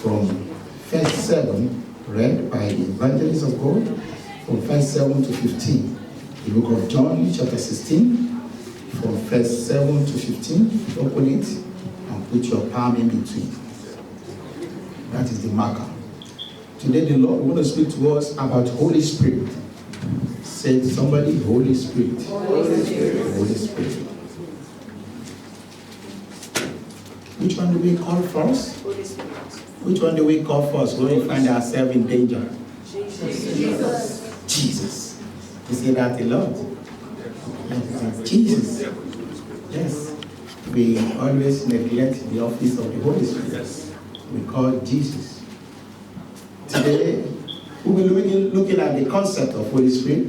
from verse 7, read by the evangelist of God, from verse 7 to 15. The book of John, chapter 16, from verse 7 to 15. Open it and put your palm in between. That is the marker. Today the Lord wants to speak to us about Holy Spirit. Say somebody, Holy Spirit. Holy Spirit. Holy Spirit. Which one do we call first? Holy Spirit. Which one do we call first when we find ourselves in danger? Jesus. Jesus. You say that a lot. Jesus. Yes. We always neglect the office of the Holy Spirit. We call Jesus. Today, we will be looking at the concept of Holy Spirit.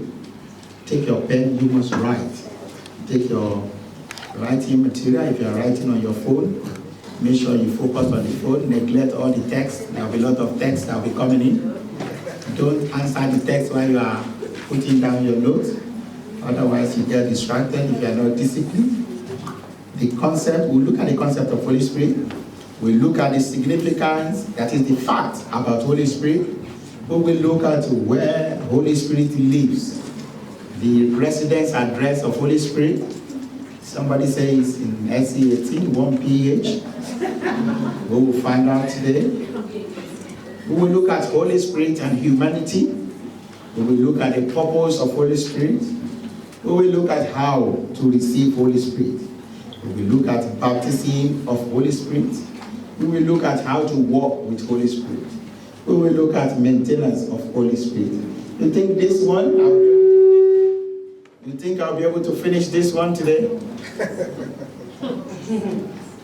Take your pen, you must write. Take your writing material. If you are writing on your phone, make sure you focus on the phone. Neglect all the text. There will be a lot of text that will be coming in. Don't answer the text while you are putting down your notes. Otherwise, you get distracted if you are not disciplined. The concept, we'll look at the concept of Holy Spirit. We'll look at the significance, that is the fact about Holy Spirit. We will look at where Holy Spirit lives. The residence address of Holy Spirit. Somebody says in SC 18, 1 PH. We will find out today. We will look at Holy Spirit and humanity. We will look at the purpose of Holy Spirit. We will look at how to receive Holy Spirit. We will look at baptism of Holy Spirit. We will look at how to walk with Holy Spirit. We will look at maintenance of Holy Spirit. You think this one, you think I'll be able to finish this one today?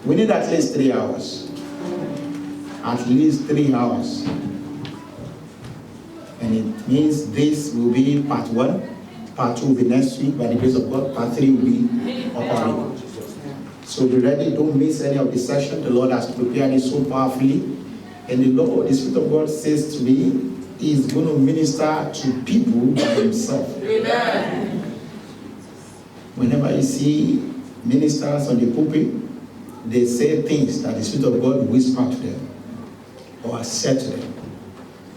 We need at least 3 hours. At least 3 hours. And it means this will be part 1. Part 2 will be next week by the grace of God. Part 3 will be upcoming. So be ready. Don't miss any of the session. The Lord has prepared it so powerfully. And the Lord, the Spirit of God says to me, He is going to minister to people by Himself. Amen. Whenever you see ministers on the pulpit, they say things that the Spirit of God whisper to them or said to them.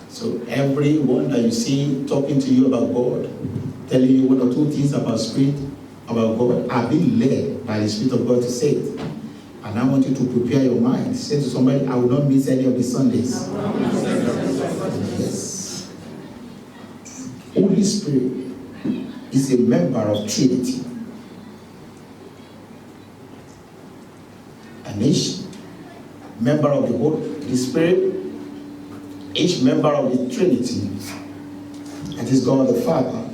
So everyone that you see talking to you about God, telling you 1 or 2 things about Spirit, about God, are being led by the Spirit of God to say it. And I want you to prepare your mind. Say to somebody, I will not miss any of the Sundays. Yes. Holy Spirit is a member of Trinity. And each member of the Holy Spirit, each member of the Trinity, that is God the Father,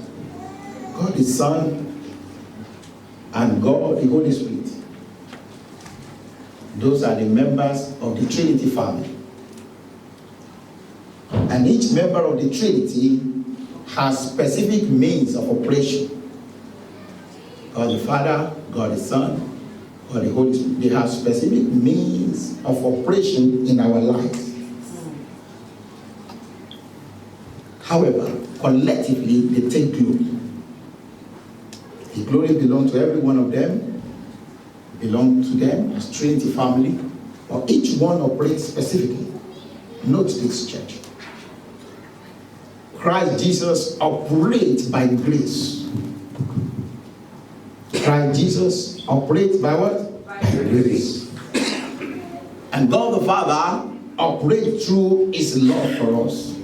God the Son, and God the Holy Spirit. Those are the members of the Trinity family. And each member of the Trinity has specific means of operation. God the Father, God the Son, God the Holy Spirit. They have specific means of operation in our lives. However, collectively, they take glory. The glory belongs to every one of them, belong to them as Trinity family, but each one operates specifically. Note this, church. Christ Jesus operates by grace. Christ Jesus operates by what? By grace. And God the Father operates through His love for us.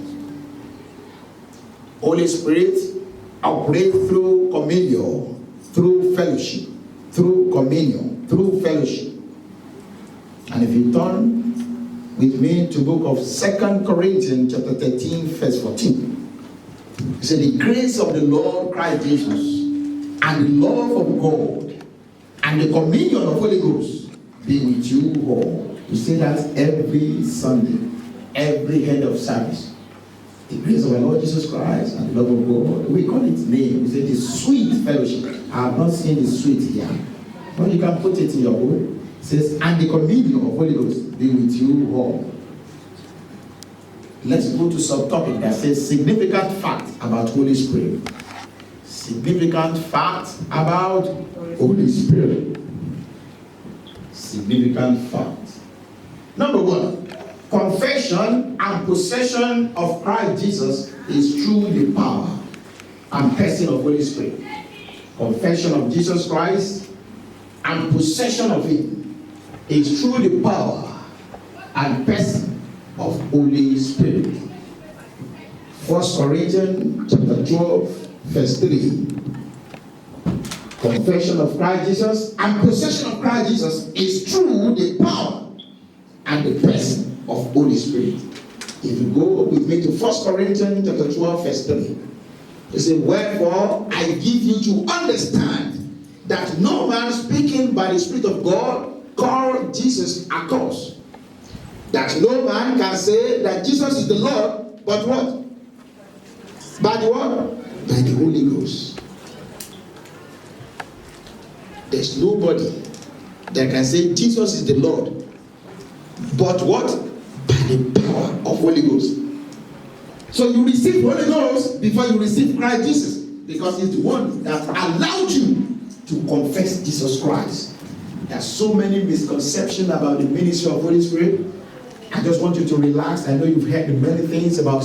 Holy Spirit operates through communion, through fellowship, through communion, through fellowship. And if you turn with me to the book of 2 Corinthians chapter 13, verse 14. It said, the grace of the Lord Christ Jesus and the love of God and the communion of Holy Ghost be with you all. You say that every Sunday, every end of service. The grace of our Lord Jesus Christ and the love of God. We call it name. We say the sweet fellowship. I have not seen the sweet here. But you can put it in your book. It says, and the communion of Holy Ghost be with you all. Let's go to subtopic that says significant fact about Holy Spirit. Significant fact about Holy Spirit. Significant fact. Number 1, confession and possession of Christ Jesus is through the power and person of Holy Spirit. Confession of Jesus Christ and possession of Him is through the power and person of Holy Spirit. 1 Corinthians chapter 12, verse 3. Confession of Christ Jesus and possession of Christ Jesus is through the power and the person of Holy Spirit. If you go with me to 1 Corinthians chapter 12, verse 3, it says, wherefore I give you to understand that no man speaking by the Spirit of God called Jesus accursed. That no man can say that Jesus is the Lord, but what? By the what? By the Holy Ghost. There's nobody that can say Jesus is the Lord, but what? By the power of Holy Ghost. So you receive Holy Ghost before you receive Christ Jesus, because He's the one that allowed you to confess Jesus Christ. There's so many misconceptions about the ministry of Holy Spirit. I just want you to relax. I know you've heard many things about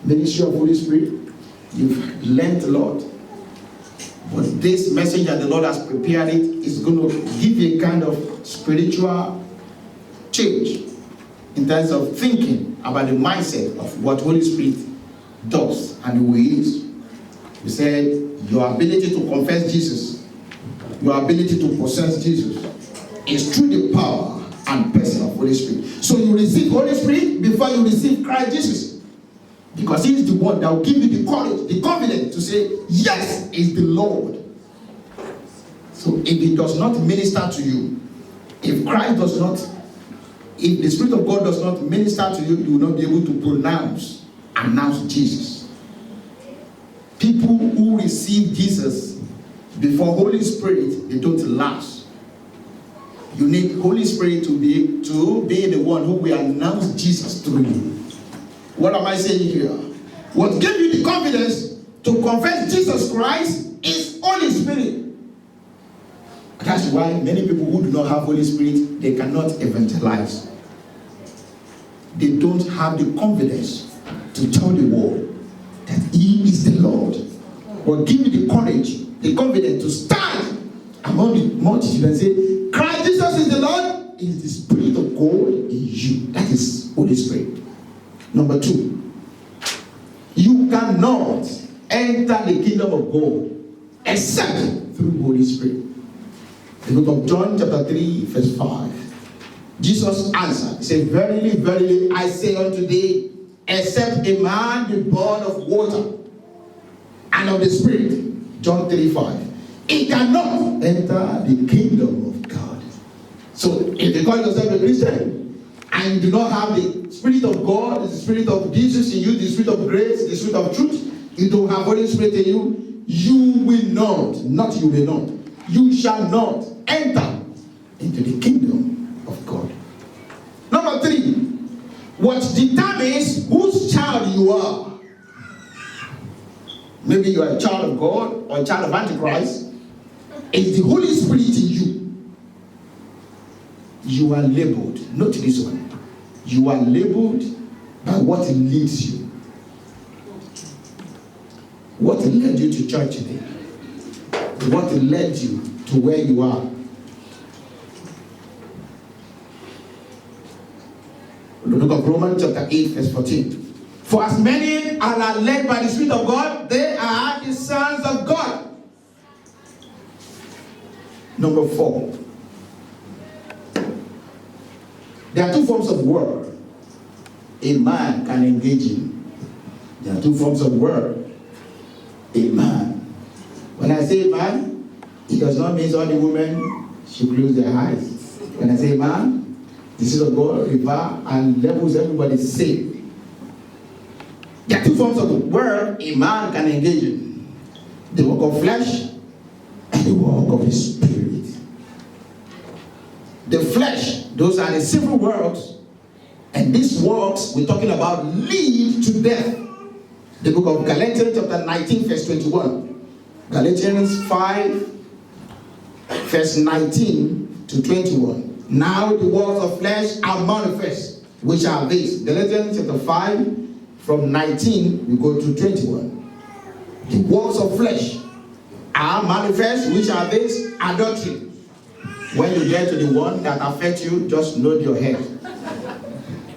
ministry of Holy Spirit. You've learned a lot. But this message that the Lord has prepared it is going to give you a kind of spiritual change in terms of thinking about the mindset of what Holy Spirit does and who He is. We said your ability to confess Jesus, your ability to possess Jesus is through the power and person of Holy Spirit. So you receive Holy Spirit before you receive Christ Jesus, because He is the one that will give you the courage, the confidence to say, yes, is the Lord. So if He does not minister to you, if Christ does not, if the Spirit of God does not minister to you, you will not be able to announce Jesus. People who receive Jesus before Holy Spirit, they don't last. You need Holy Spirit to be the one who will announce Jesus through you. What am I saying here? What gave you the confidence to confess Jesus Christ is Holy Spirit. That's why many people who do not have Holy Spirit, they cannot evangelize. They don't have the confidence to tell the world that He is the Lord. But give you the courage, the confidence to stand among the multitude and say, Christ Jesus is the Lord, is the Spirit of God in you. That is Holy Spirit. Number 2, you cannot enter the kingdom of God except through Holy Spirit. The book of John chapter 3 verse 5. Jesus answered, He said, verily, verily, I say unto thee, except a man be born of water and of the Spirit, John 3:5, he cannot enter the kingdom of God. So if you call yourself a Christian and you do not have the Spirit of God, the Spirit of Jesus in you, the Spirit of grace, the Spirit of truth, you don't have Holy Spirit in you, you will not you will not, you shall not enter into the kingdom of God. Number 3, what determines whose child you are. Maybe you are a child of God or a child of Antichrist. It's the Holy Spirit in you. You are labeled. Note this one. You are labeled by what leads you. What led you to church today? What led you to where you are? The book of Romans chapter 8 verse 14. For as many as are led by the Spirit of God, they are the sons of God. Number 4. There are 2 forms of word a man can engage in. There are 2 forms of word a man. When I say man, it does not mean all the women should close their eyes. When I say man, the Spirit of God rever and levels everybody the same. There are 2 forms of the word a man can engage in. The work of flesh and the work of the Spirit. The flesh, those are the civil works, and these works we're talking about lead to death. The book of Galatians chapter 19 verse 21. Galatians 5 verse 19 to 21. Now the works of flesh are manifest, which are these. Galatians chapter 5, from 19, we go to 21. The works of flesh are manifest, which are these. Adultery. When you get to the one that affects you, just nod your head.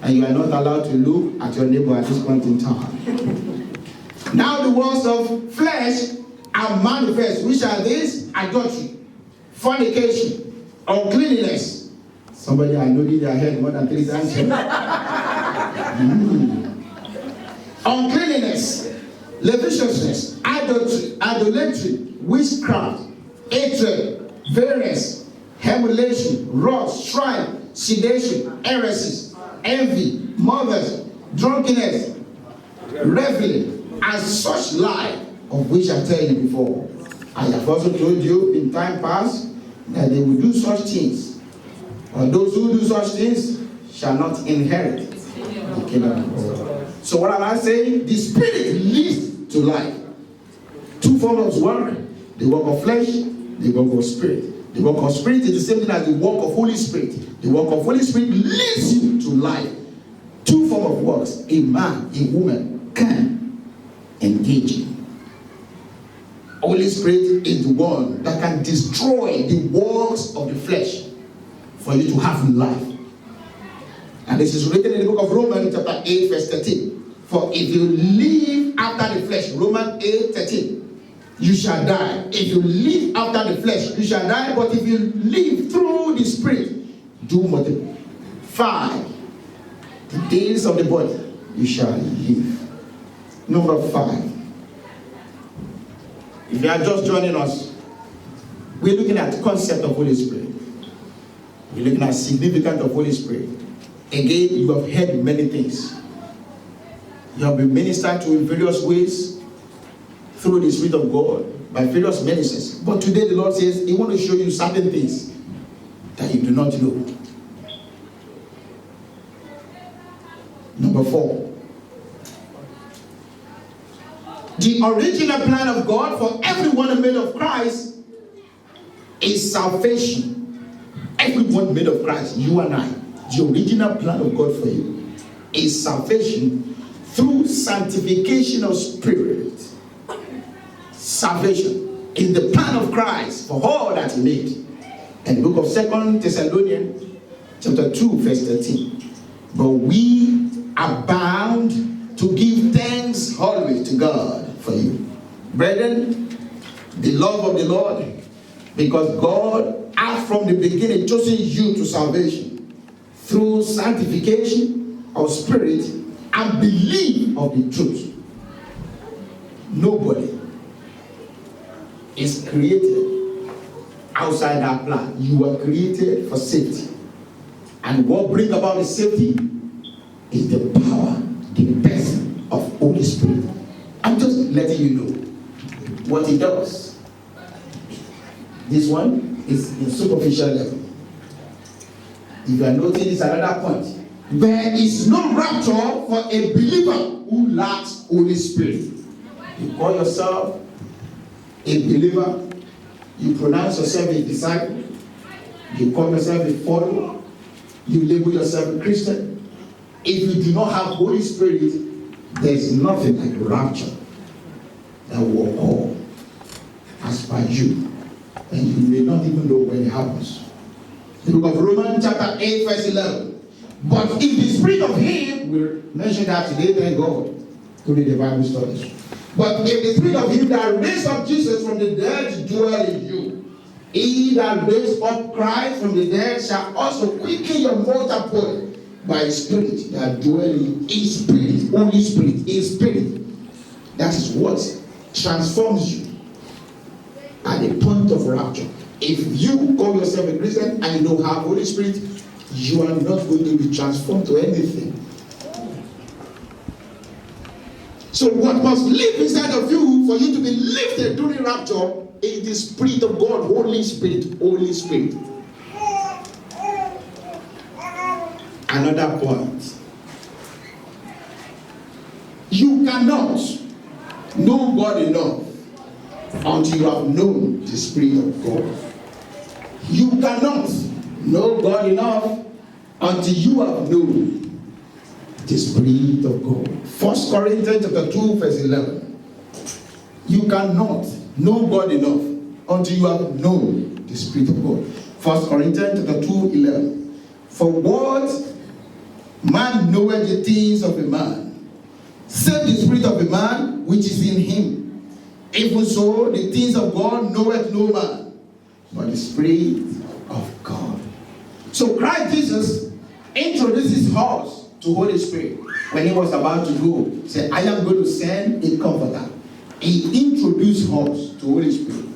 And you are not allowed to look at your neighbor at this point in time. Now the works of flesh are manifest, which are these. Adultery, fornication, uncleanness. Somebody are nodding their head more than 3 times. Uncleanness, lasciviousness, idolatry, witchcraft, hatred, variance, emulation, wrath, strife, sedition, heresies, envy, murders, drunkenness, reveling, and such like, of which I tell you before. I have also told you in time past that they will do such things. But those who do such things shall not inherit the kingdom of God. So what am I saying? The Spirit leads to life. 2 forms of work: the work of flesh, the work of spirit. The work of spirit is the same thing as the work of Holy Spirit. The work of Holy Spirit leads you to life. 2 forms of works a man, a woman can engage in. Holy Spirit is the one that can destroy the works of the flesh for you to have life. And this is written in the book of Romans chapter 8 verse 13. For if you live after the flesh, Romans 8:13, you shall die. If you live after the flesh, you shall die. But if you live through the Spirit, do multiply the days of the body, you shall live. Number 5. If you are just joining us, we're looking at the concept of Holy Spirit. We're looking at significance of Holy Spirit. Again, you have heard many things. You have been ministered to in various ways through the Spirit of God by various ministers. But today the Lord says He wants to show you certain things that you do not know. Number 4. The original plan of God for everyone made of Christ is salvation. Everyone made of Christ, you and I. The original plan of God for you is salvation through sanctification of spirit. Salvation is the plan of Christ for all that He made. In the book of 2 Thessalonians chapter 2 verse 13. But we are bound to give thanks always to God for you, brethren, the love of the Lord, because God has from the beginning chosen you to salvation through sanctification of spirit and belief of the truth. Nobody is created outside that plan. You were created for safety. And what brings about the safety is the power, the person of Holy Spirit. I'm just letting you know what He does. This one is in superficial level. If you are noting, this another point. There is no rapture for a believer who lacks Holy Spirit. You call yourself a believer, you pronounce yourself a disciple, you call yourself a follower, you label yourself a Christian. If you do not have Holy Spirit, there is nothing like rapture that will occur as per you, and you may not even know when it happens. The book of Romans chapter 8 verse 11. But if the Spirit of Him, we'll mention that today, thank God, to read the Bible studies. But if the Spirit of Him that raised up Jesus from the dead dwell in you, He that raised up Christ from the dead shall also quicken your mortal body by His Spirit that dwell in His Spirit, Holy Spirit, His Spirit. That is what transforms you at the point of rapture. If you call yourself a Christian and you don't have Holy Spirit, you are not going to be transformed to anything. So what must live inside of you for you to be lifted during rapture is the Spirit of God, Holy Spirit, Holy Spirit. Another point. You cannot know God enough until you have known the Spirit of God. You cannot know God enough until you have known the Spirit of God. 1 Corinthians chapter 2, verse 11. You cannot know God enough until you have known the Spirit of God. 1 Corinthians chapter 2, 11. For what man knoweth the things of a man, save the spirit of a man which is in him. Even so, the things of God knoweth no man, but the Spirit of God. So Christ Jesus introduces us to Holy Spirit when he was about to go. He said, I am going to send a comforter. He introduced us to Holy Spirit.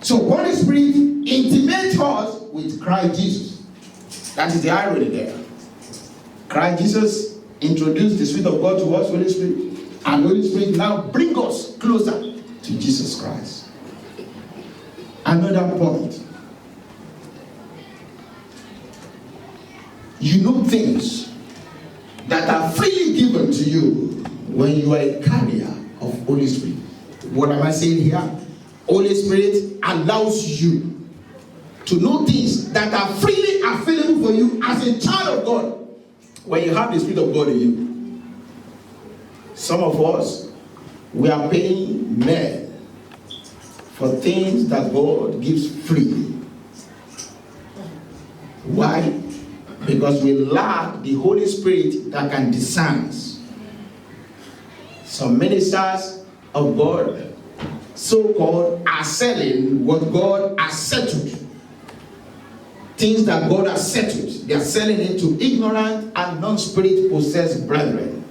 So Holy Spirit intimates us with Christ Jesus. That is the irony there. Christ Jesus introduced the Spirit of God to us, Holy Spirit, and Holy Spirit now brings us closer to Jesus Christ. Another point. You know things that are freely given to you when you are a carrier of Holy Spirit. What am I saying here? Holy Spirit allows you to know things that are freely available for you as a child of God when you have the Spirit of God in you. Some of us, we are paying men for things that God gives freely. Why? Because we lack the Holy Spirit that can discern. Some ministers of God, so-called, are selling what God has settled. Things that God has settled. They are selling it to ignorant and non-spirit possessed brethren.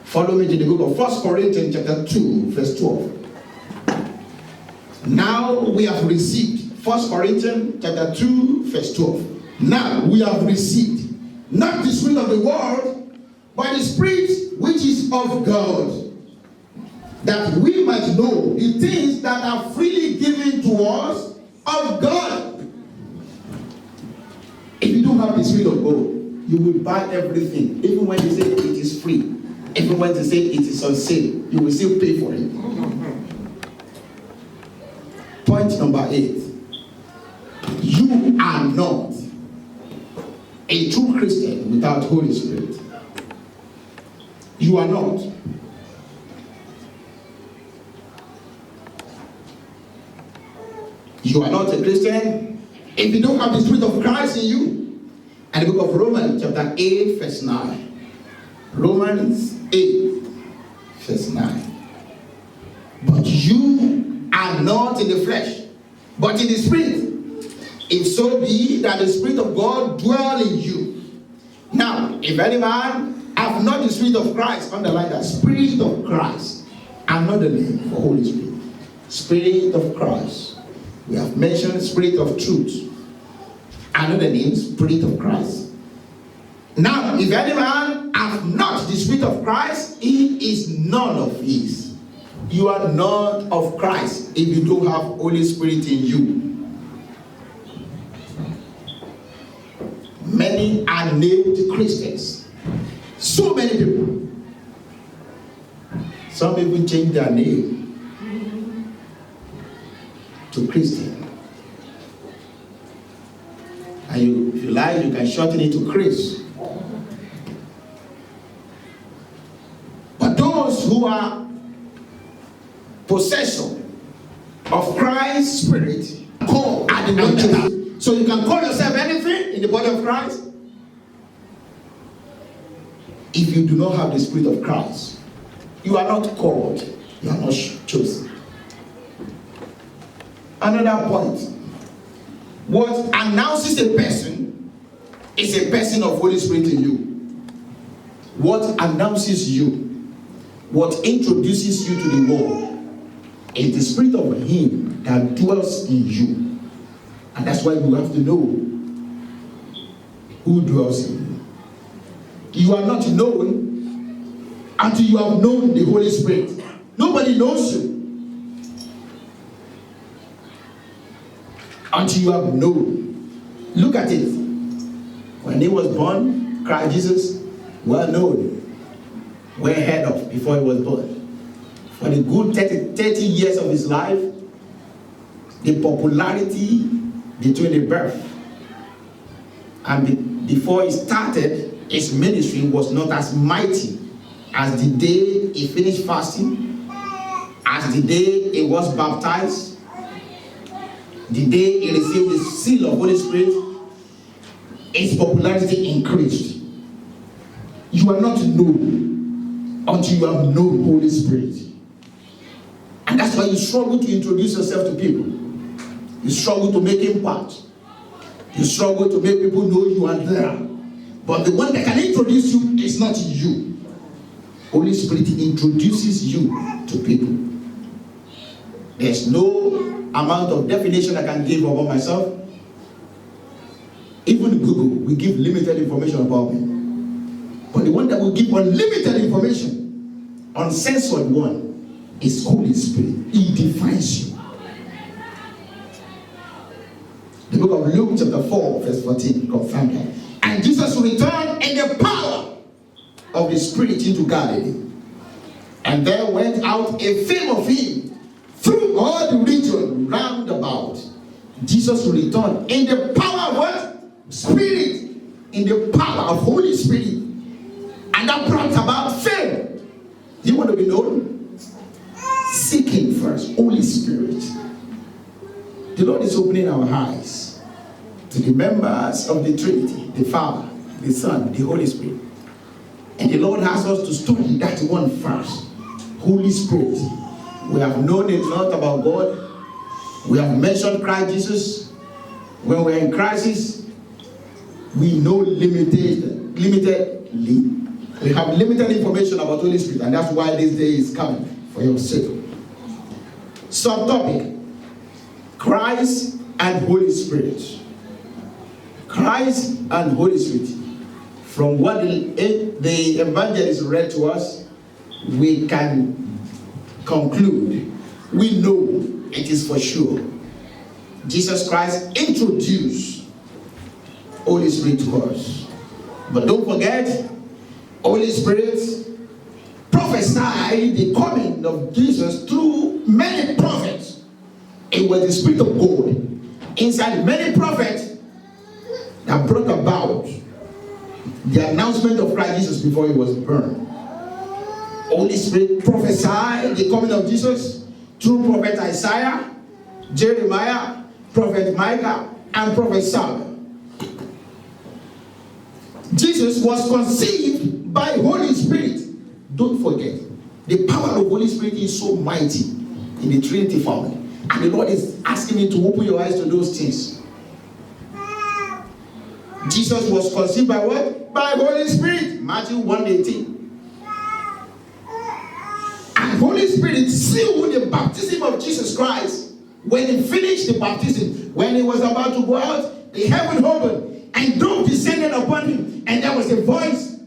Follow me to the book of 1 Corinthians chapter 2, verse 12. Now we have received, 1 Corinthians chapter 2, verse 12. Now we have received, not the spirit of the world, but the Spirit which is of God, that we might know the things that are freely given to us of God. If you don't have the Spirit of God, you will buy everything. Even when they say it is free, even when they say it is on sale, you will still pay for it. Point number 8. You are not a true Christian without Holy Spirit. You are not. You are not a Christian if you don't have the Spirit of Christ in you. And the book of Romans chapter 8 verse 9. Romans 8 verse 9. But you are not in the flesh, but in the Spirit, if so be that the Spirit of God dwell in you. Now, if any man have not the Spirit of Christ, underline that, Spirit of Christ, another name for Holy Spirit. Spirit of Christ. We have mentioned Spirit of truth. Another name, Spirit of Christ. Now, if any man have not the Spirit of Christ, he is none of his. You are not of Christ if you don't have Holy Spirit in you. Many are named Christians. So many people. Some even change their name to Christian. And if you like, you can shorten it to Chris. But those who are possession of Christ's Spirit call at the one. So you can call yourself anything in the body of Christ. If you do not have the Spirit of Christ, you are not called, you are not chosen. Another point. What announces a person is a person of Holy Spirit in you. What announces you, what introduces you to the world, is the Spirit of Him that dwells in you. And that's why you have to know who dwells in you. You are not known until you have known the Holy Spirit. Nobody knows you until you have known. Look at it. When he was born, Christ Jesus, well known, well heard of before he was born. For the good 30 years of his life, the popularity between the birth and before he started his ministry was not as mighty as the day he finished fasting, as the day he was baptized, the day he received the seal of Holy Spirit. His popularity increased. You are not known until you have known Holy Spirit. And that's why you struggle to introduce yourself to people. You struggle to make impact. You struggle to make people know you are there. But the one that can introduce you is not you. Holy Spirit introduces you to people. There's no amount of definition I can give about myself. Even Google will give limited information about me. But the one that will give unlimited information, uncensored one, is Holy Spirit. He defines you. The book of Luke chapter 4 verse 14 confirms that. And Jesus returned in the power of the Spirit into Galilee. And there went out a fame of him through all the region round about. Jesus returned in the power of what? Spirit. In the power of Holy Spirit. And that brought about fame. You want to be known? Seek him first. Holy Spirit. The Lord is opening our eyes to the members of the Trinity, the Father, the Son, the Holy Spirit. And the Lord asks us to study that one first. Holy Spirit. We have known a lot about God. We have mentioned Christ Jesus. When we are in crisis, we know limitedly. We have limited information about Holy Spirit, and that's why this day is coming for your sake. Subtopic: Christ and Holy Spirit. Christ and Holy Spirit. From what the evangelist read to us, we can conclude, we know it is for sure. Jesus Christ introduced Holy Spirit to us. But don't forget, Holy Spirit prophesied the coming of Jesus through many prophets. It was the Spirit of God inside many prophets that brought about the announcement of Christ Jesus before he was burned. Holy Spirit prophesied the coming of Jesus through Prophet Isaiah, Jeremiah, Prophet Micah, and Prophet Samuel. Jesus was conceived by Holy Spirit. Don't forget, the power of Holy Spirit is so mighty in the Trinity family. And the Lord is asking me to open your eyes to those things. Jesus was conceived by what? By Holy Spirit. Matthew 1:18. And Holy Spirit sealed the baptism of Jesus Christ. When he finished the baptism, when he was about to go out, the heaven opened and dove descended upon him, and there was a voice.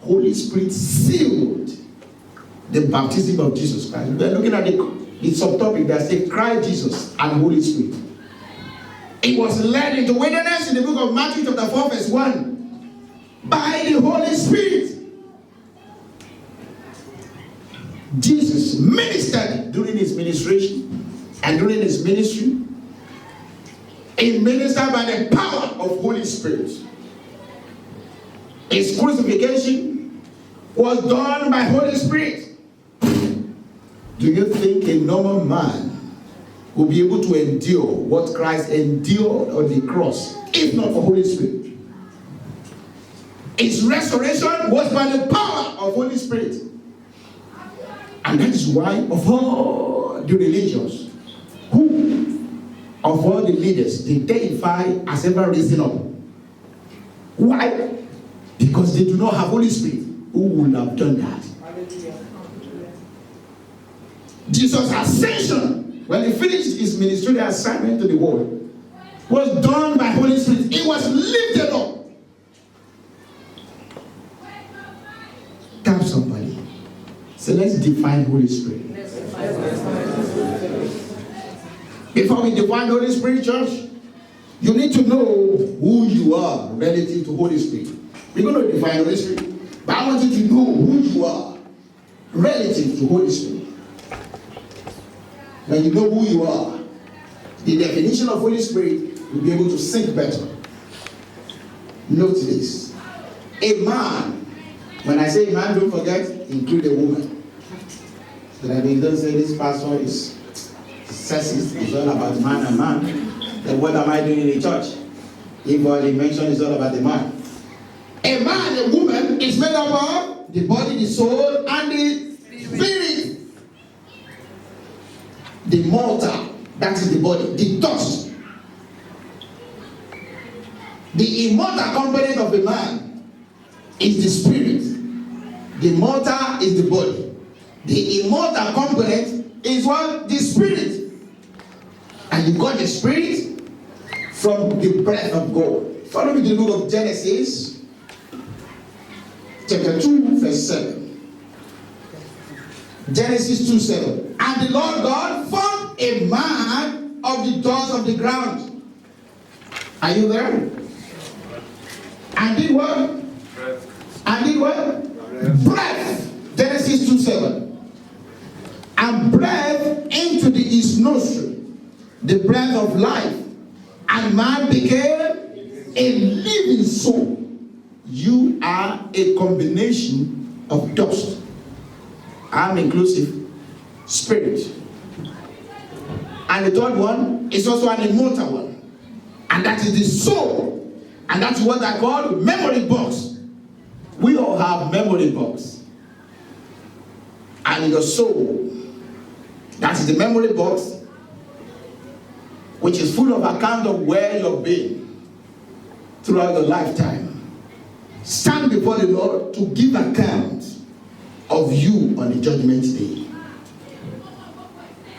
Holy Spirit sealed the baptism of Jesus Christ. We are looking at the subtopic that says Christ Jesus and Holy Spirit. It was led into wilderness in the book of Matthew chapter 4 verse 1 by the Holy Spirit. Jesus ministered during his ministration and during his ministry. He ministered by the power of Holy Spirit. His crucifixion was done by Holy Spirit. Do you think a normal man will be able to endure what Christ endured on the cross if not for Holy Spirit? His resurrection was by the power of Holy Spirit. And that is why of all the religions, who of all the leaders they deify has ever risen up? Why? Because they do not have Holy Spirit. Who would have done that? Jesus' ascension, when he finished his ministerial assignment to the world, was done by Holy Spirit. He was lifted up. Tap somebody. So let's define Holy Spirit. Before we define Holy Spirit, church, you need to know who you are relative to Holy Spirit. We're going to define Holy Spirit, but I want you to know who you are relative to Holy Spirit. When you know who you are, the definition of Holy Spirit will be able to think better. Note this. A man, when I say man, don't forget, include a woman. So that they don't say this pastor is sexist, it's all about man and man. Then what am I doing in the church? If all he mentioned is all about the man. A man and a woman is made up of the body, the soul, and the spirit. The mortar, that is the body, the dust. The immortal component of a man is the spirit. The mortar is the body. The immortal component is what? The spirit. And you got the spirit from the breath of God. Follow me to the book of Genesis, chapter 2, verse 7. Genesis 2:7. And the Lord God formed a man of the dust of the ground. Are you there? And did what? And did what? Breath. Genesis 2:7. And breath into his nostril, the breath of life, and man became a living soul. You are a combination of dust. I'm inclusive. Spirit. And the third one is also an immortal one. And that is the soul. And that's what I call memory box. We all have memory box. And your soul, that is the memory box, which is full of account of where you've been throughout your lifetime. Stand before the Lord to give account of you on the judgment day.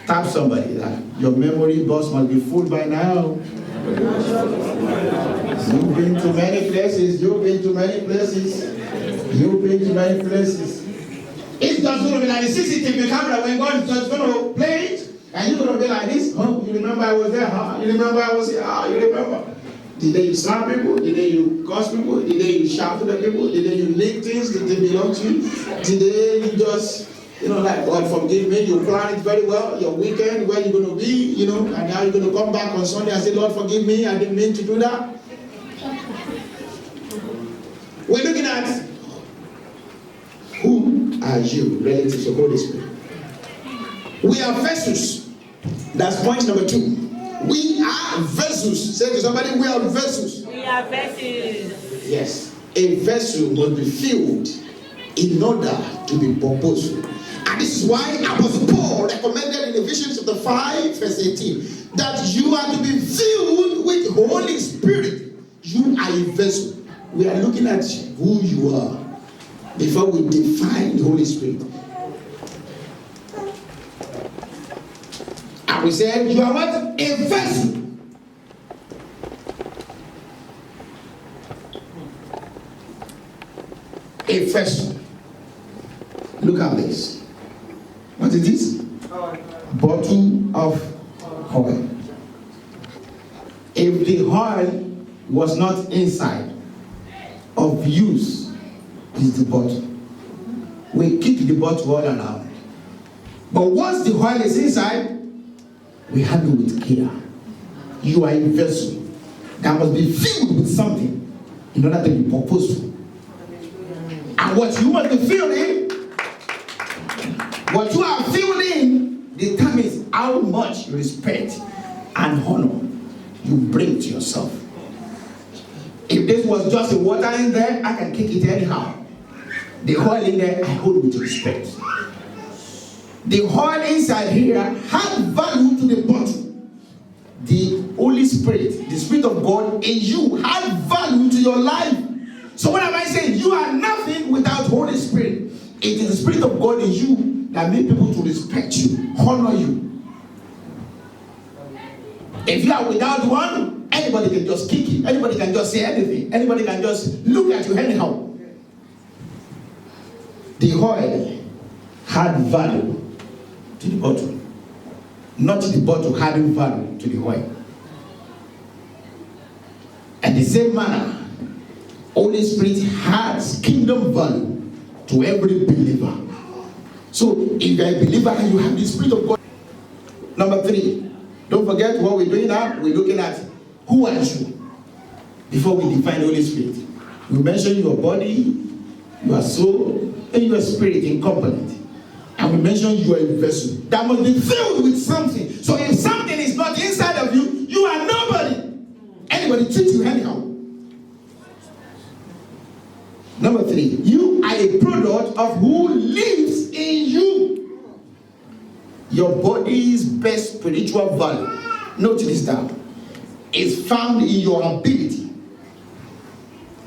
Tap somebody that your memory box must be full by now. You've been to many places. You've been to many places. You've been to many places. It's just going to be like the CCTV camera when God is just going to play it, and you're going to be like this. Oh, you remember I was there? Huh? You remember I was here? Ah, you remember? The day you slap people, the day you curse people, the day you shout to the people, the day you make things that they belong to you, the day you just, like, God forgive me, you plan it very well, your weekend, where you're going to be, and now you're going to come back on Sunday and say, Lord, forgive me, I didn't mean to do that. We're looking at who are you relative to Holy Spirit. We are vessels. That's point number 2. We are vessels. Say to somebody, we are vessels. We are vessels. Yes. A vessel must be filled in order to be purposeful. And this is why Apostle Paul recommended in Ephesians chapter 5, verse 18, that you are to be filled with the Holy Spirit. You are a vessel. We are looking at who you are before we define the Holy Spirit. And we said, you are what? A vessel. A vessel. Look at this. What is this? Bottle of oil. If the oil was not inside, of use is the bottle. We keep the bottle all around. But once the oil is inside, we handle with care. You are a vessel that must be filled with something in order to be purposeful. And what you must be filled in, what you are filled in, determines how much respect and honor you bring to yourself. If this was just a water in there, I can kick it anyhow. The oil in there, I hold with respect. The oil inside here had value to the bottle. The Holy Spirit, the Spirit of God in you, had value to your life. So when I say you are nothing without Holy Spirit, it is the Spirit of God in you that makes people to respect you, honor you. If you are without one, anybody can just kick you. Anybody can just say anything. Anybody can just look at you anyhow. The oil had value to the bottle, not the bottle having value to the oil. And the same manner, Holy Spirit has kingdom value to every believer. So if you are a believer and you have the Spirit of God. Number 3, don't forget what we're doing now. We're looking at who are you before we define the Holy Spirit. We mention your body, your soul, and your spirit in component. And we mention you are a vessel that must be filled with something. So if something is not inside of you, you are nobody. Anybody treat you anyhow. Number 3, you are a product of who lives in you. Your body's best spiritual value, note this down, is found in your ability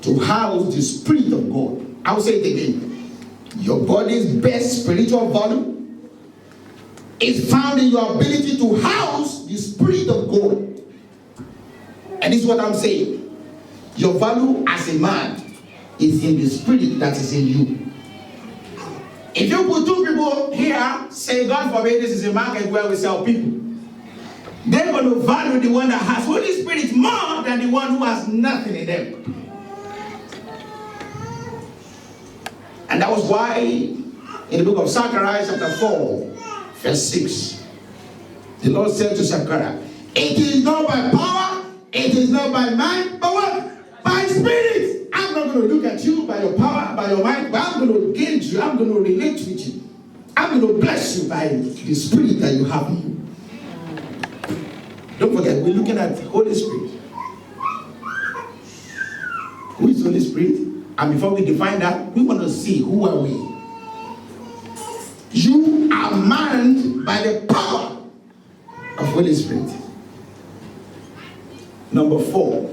to house the Spirit of God. I will say it again. Your body's best spiritual value is found in your ability to house the Spirit of God. And this is what I'm saying. Your value as a man is in the spirit that is in you. If you put 2 people here, say, God forbid, this is a market where we sell people, they're going to value the one that has Holy Spirit more than the one who has nothing in them. And that was why in the book of Zechariah chapter 4, verse 6, the Lord said to Zechariah, it is not by power, it is not by might, but what? By spirit. I'm not going to look at you by your power, by your mind, but I'm going to gauge you, I'm going to relate with you. I'm going to bless you by the spirit that you have in you. Don't forget, we're looking at the Holy Spirit. Who is Holy Spirit? And before we define that, we want to see who are we. You are manned by the power of Holy Spirit. Number 4,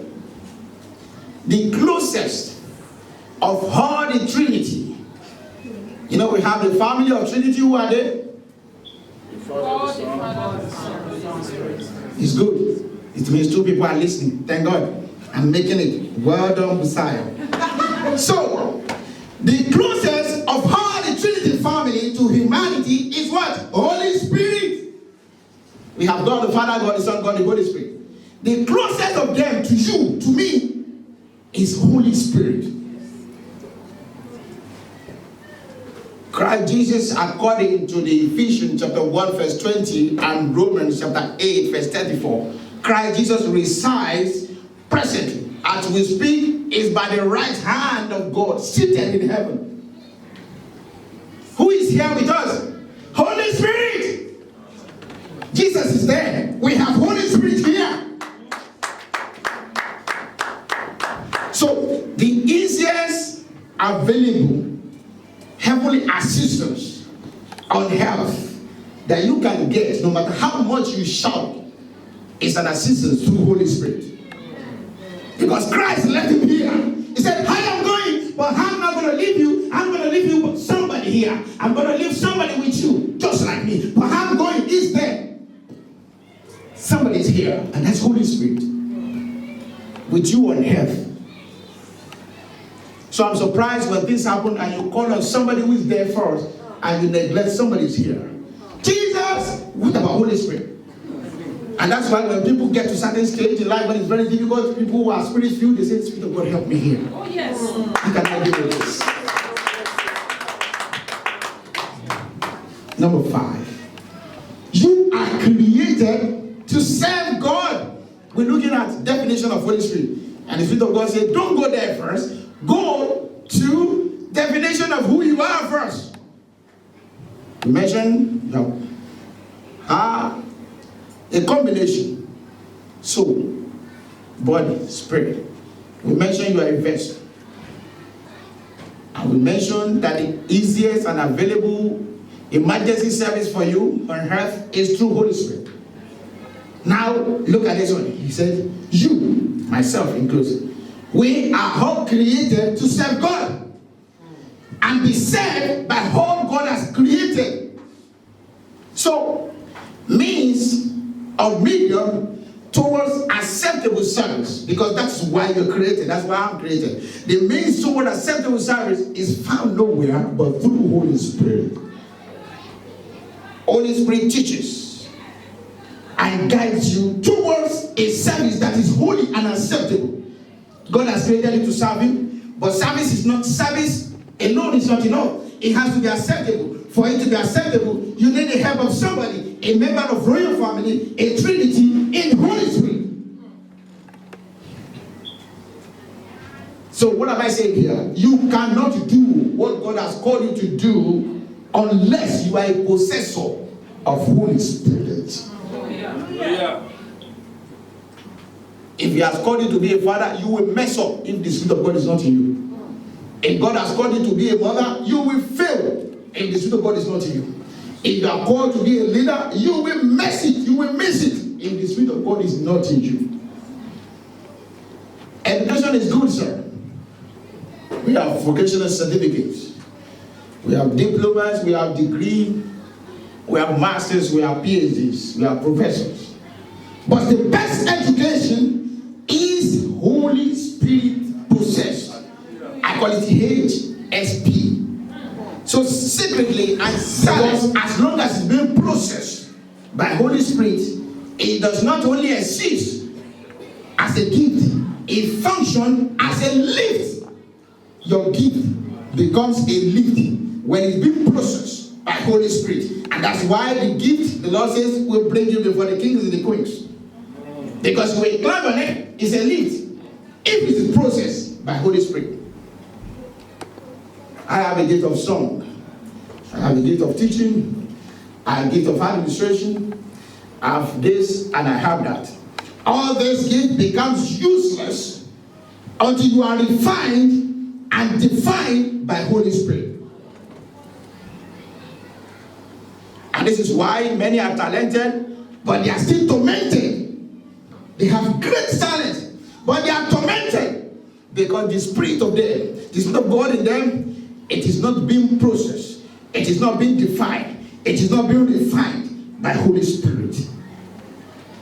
the closest of all the Trinity. You know, we have the family of Trinity. Who are they? It's good. It means 2 people are listening. Thank God. I'm making it. Well done, Messiah. So, the closest of all the Trinity family to humanity is what? Holy Spirit. We have God the Father, God the Son, God the Holy Spirit. The closest of them to you, to me, is Holy Spirit. Christ Jesus, according to the Ephesians chapter 1 verse 20 and Romans chapter 8 verse 34, Christ Jesus resides presently, as we speak, is by the right hand of God, seated in heaven. Who is here with us? Holy Spirit. Jesus is there. We have Holy Spirit here. So, the easiest available heavenly assistance on earth that you can get, no matter how much you shout, is an assistance through Holy Spirit. Because Christ left him here. He said, I am going, but I'm not going to leave you. I'm going to leave you with somebody here. I'm going to leave somebody with you, just like me. But I'm going, he's there. Somebody's here, and that's Holy Spirit with you on earth. So I'm surprised when this happens and you call on somebody who is there first and you neglect somebody who's here. Jesus, what about Holy Spirit? And that's why when people get to certain stage in life when it's very difficult, people who are spirit filled, they say, Spirit of God, help me here. Oh, yes. You cannot deal with this. Number 5. You are created to serve God. We're looking at definition of Holy Spirit. And the Spirit of God said, don't go there first. Go to definition of who you are first. We mentioned a combination. Soul, body, spirit. We mentioned you are a vessel. And we mentioned that the easiest and available emergency service for you on earth is through Holy Spirit. Now, look at this one. He said, you, myself inclusive, we are all created to serve God and be served by all God has created. So, means of medium towards acceptable service, because that's why you're created. That's why I'm created. The means toward acceptable service is found nowhere but through Holy Spirit. Holy Spirit teaches and guides you towards a service that is holy and acceptable. God has created you to serve him, but service alone is not enough. It has to be acceptable. For it to be acceptable, you need the help of somebody, a member of royal family, a Trinity in Holy Spirit. So what am I saying here? You cannot do what God has called you to do unless you are a possessor of Holy Spirit. Yeah. If He has called you to be a father, you will mess up if the Spirit of God is not in you. If God has called you to be a mother, you will fail if the Spirit of God is not in you. If you are called to be a leader, you will mess it, you will miss it if the Spirit of God is not in you. Education is good, sir. We have vocational certificates. We have diplomas, we have degrees, we have masters, we have PhDs, we have professors. But the best education is Holy Spirit possessed. I call it HSP. So secretly and silently, as long as it's being processed by Holy Spirit, it does not only exist as a gift, it functions as a lift. Your gift becomes a lift when it's being processed by Holy Spirit. And that's why the gift, the Lord says, will bring you before the kings and the queens. Because when you climb on it, it's a lift. If it is processed by Holy Spirit. I have a gift of song. I have a gift of teaching. I have a gift of administration. I have this and I have that. All this gift becomes useless until you are refined and defined by Holy Spirit. And this is why many are talented, but they are still tormented. They have great talent, but they are tormented because the Spirit of them, the Spirit of God in them, it is not being processed. It is not being defined. It is not being refined by Holy Spirit.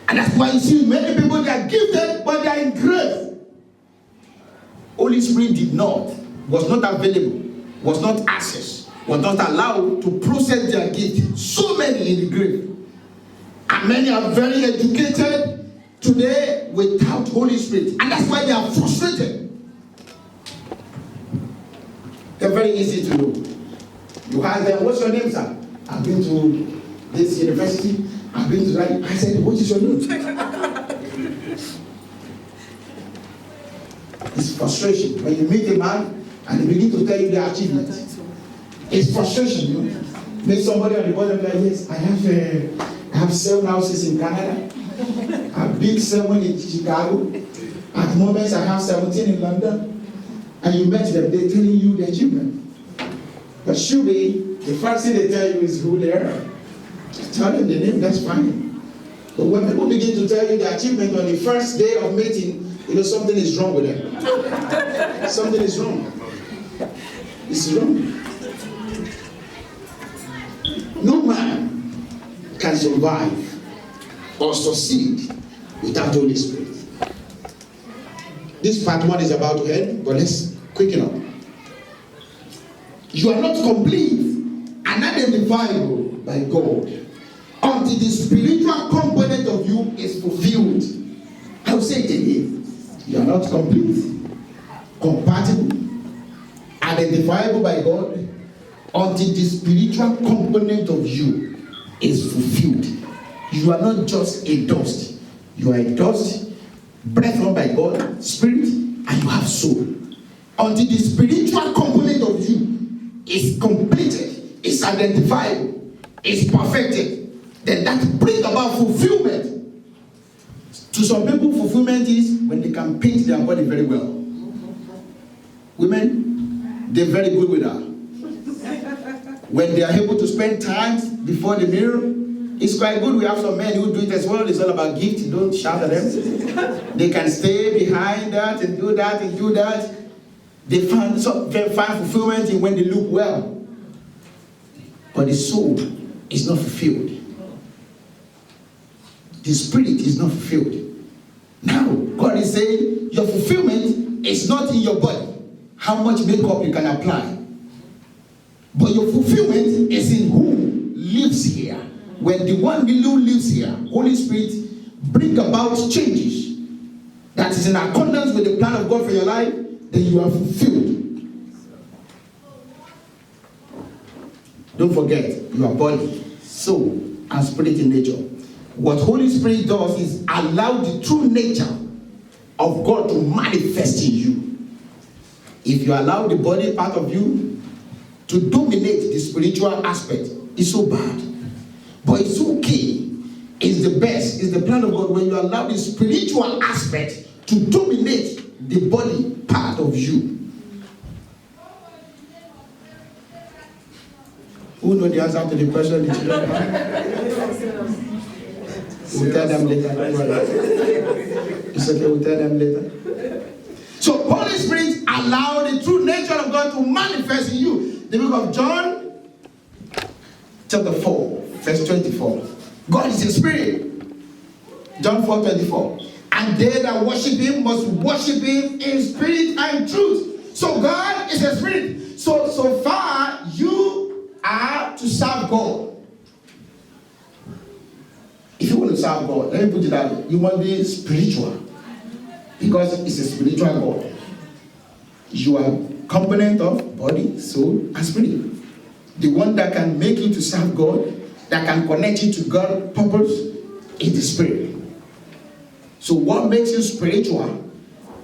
And that's why you see many people, they are gifted, but they are in grave. Holy Spirit was not available, was not accessed, was not allowed to process their gift. So many in the grave. And many are very educated today without Holy Spirit. And that's why they are frustrated. They're very easy to know. You ask them, what's your name, sir? I've been to this university. I've been to that. I said, what is your name? It's frustration. When you meet a man and they begin to tell you their achievement, it's frustration. You know? Meet somebody on the bottom like, yes, I have 7 houses in Canada. I built 7 in Chicago. At moments I have 17 in London. And you met them, they're telling you the achievement. But surely, the first thing they tell you is who they are. Tell them the name, that's fine. But when people begin to tell you the achievement on the first day of meeting, you know something is wrong with them. Something is wrong. It's wrong. No man can survive or succeed without Holy Spirit. This part 1 is about to end, but let's quicken up. You are not complete and identifiable by God until the spiritual component of you is fulfilled. I will say it again. You are not complete, compatible, identifiable by God until the spiritual component of you is fulfilled. You are not just a dust. You are a dust, breath on by God, spirit, and you have soul. Until the spiritual component of you is completed, is identifiable, is perfected, then that brings about fulfillment. To some people, fulfillment is when they can paint their body very well. Women, they're very good with that. When they are able to spend time before the mirror, it's quite good. We have some men who do it as well. It's all about gift. You don't shout at them. They can stay behind that and do that and do that. They find fulfillment in when they look well. But the soul is not fulfilled. The spirit is not fulfilled. Now, God is saying your fulfillment is not in your body. How much makeup you can apply. But your fulfillment is in who lives here. When the one who lives here, Holy Spirit, bring about changes that is in accordance with the plan of God for your life, then you are fulfilled. Don't forget, your body, soul, and spirit in nature. What Holy Spirit does is allow the true nature of God to manifest in you. if you allow the body part of you to dominate the spiritual aspect, it's so bad. But it's okay. It's the best. It's the plan of God when you allow the spiritual aspect to dominate the body part of you. Who knows the answer to the question the children have? We'll tell them later. It's okay, we'll tell them later. So Holy Spirit allow the true nature of God to manifest in you. The book of John, chapter 4, verse 24. God is a spirit. John 4:24. And they that worship him must worship him in spirit and truth. So God is a spirit. So far you are to serve God. If you want to serve God, let me put it that way. You must be spiritual. Because it's a spiritual God. You are a component of body, soul, and spirit. The one that can make you to serve God, that can connect you to God's purpose, is the spirit. So what makes you spiritual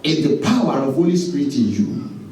is the power of Holy Spirit in you.